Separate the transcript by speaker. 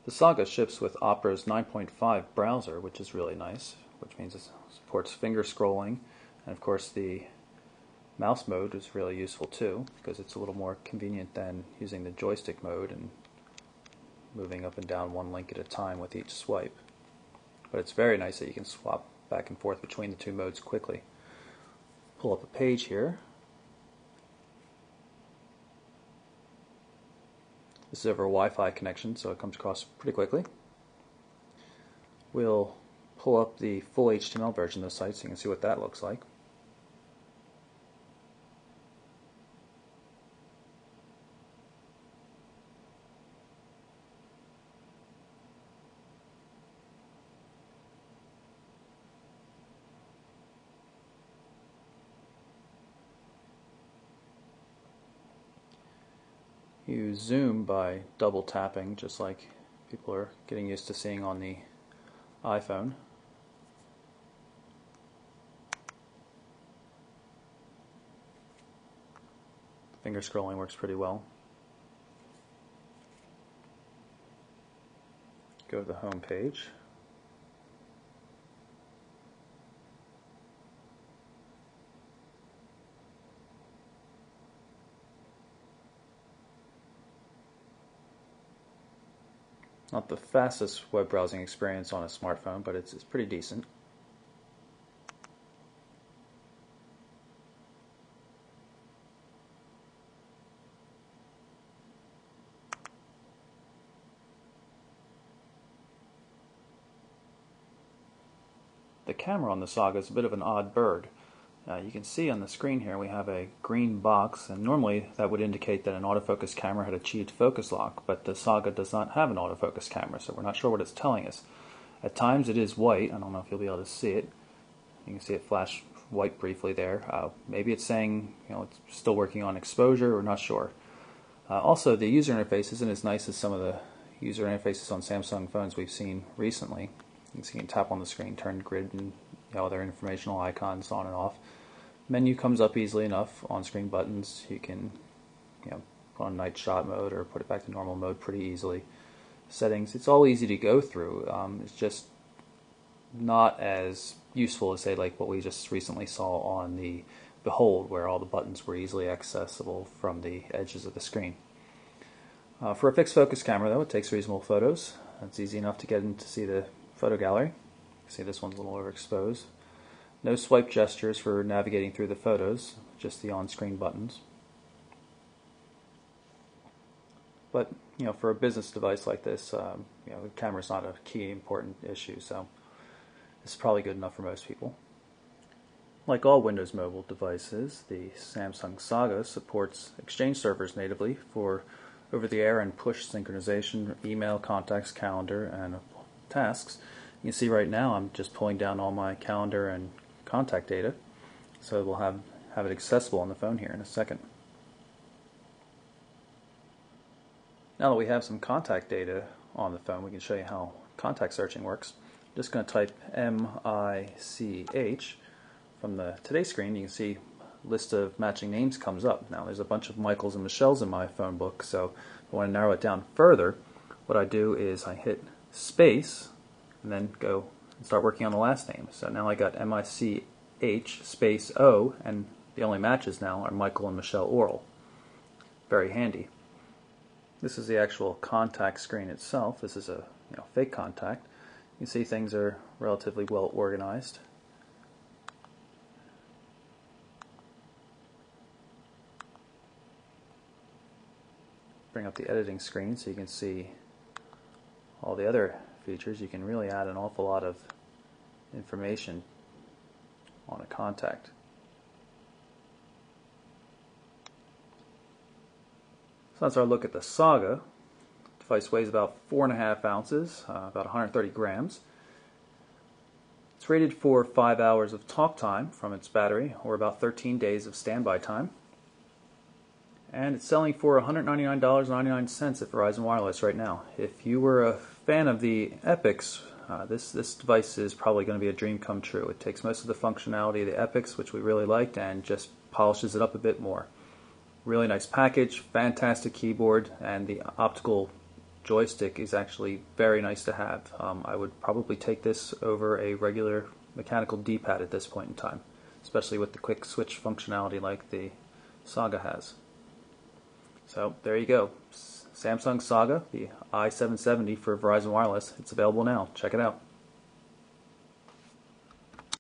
Speaker 1: The Saga ships with Opera's 9.5 browser, which is really nice, which means it supports finger scrolling, and of course the mouse mode is really useful too, because it's a little more convenient than using the joystick mode and moving up and down one link at a time with each swipe. But it's very nice that you can swap back and forth between the two modes quickly. Pull up a page here. This is over a Wi-Fi connection, so it comes across pretty quickly. We'll pull up the full HTML version of the site so you can see what that looks like. You zoom by double tapping, just like people are getting used to seeing on the iPhone. Finger scrolling works pretty well. Go to the home page. Not the fastest web browsing experience on a smartphone, but it's pretty decent. The camera on the Saga is a bit of an odd bird. You can see on the screen here we have a green box, and normally that would indicate that an autofocus camera had achieved focus lock, but the Saga does not have an autofocus camera, so we're not sure what it's telling us. At times it is white. I don't know if you'll be able to see it. You can see it flash white briefly there. Maybe it's saying it's still working on exposure, we're not sure. Also, the user interface isn't as nice as some of the user interfaces on Samsung phones we've seen recently. You can tap on the screen, turn grid, and other informational icons on and off. Menu comes up easily enough. On-screen buttons, you can put on night shot mode or put it back to normal mode pretty easily. Settings, it's all easy to go through. It's just not as useful as, say, like what we just recently saw on the Behold, where all the buttons were easily accessible from the edges of the screen. For a fixed focus camera, though, it takes reasonable photos. It's easy enough to get in to see the photo gallery. See, this one's a little overexposed. No swipe gestures for navigating through the photos, just the on-screen buttons. But for a business device like this, the camera's not a key important issue, so this is probably good enough for most people. Like all Windows mobile devices, the Samsung Saga supports Exchange servers natively for over-the-air and push synchronization, email, contacts, calendar, and tasks. You can see right now I'm just pulling down all my calendar and contact data, so we'll have it accessible on the phone here in a second. Now that we have some contact data on the phone, we can show you how contact searching works. I'm just going to type M-I-C-H. From the Today screen, you can see a list of matching names comes up. Now there's a bunch of Michaels and Michelles in my phone book, so if I want to narrow it down further, what I do is I hit space and then go and start working on the last name. So now I got M-I-C-H space O, and the only matches now are Michael and Michelle Oral. Very handy. This is the actual contact screen itself. This is a fake contact. You can see things are relatively well organized. Bring up the editing screen so you can see all the other features. You can really add an awful lot of information on a contact. So that's our look at the Saga. The device weighs about 4.5 ounces, about 130 grams. It's rated for 5 hours of talk time from its battery, or about 13 days of standby time. And it's selling for $199.99 at Verizon Wireless right now. If you were a fan of the Epics, this device is probably going to be a dream come true. It takes most of the functionality of the Epics, which we really liked, and just polishes it up a bit more. Really nice package, fantastic keyboard, and the optical joystick is actually very nice to have. I would probably take this over a regular mechanical D-pad at this point in time, especially with the quick switch functionality like the Saga has. So there you go. Samsung Saga, the i770 for Verizon Wireless. It's available now. Check it out.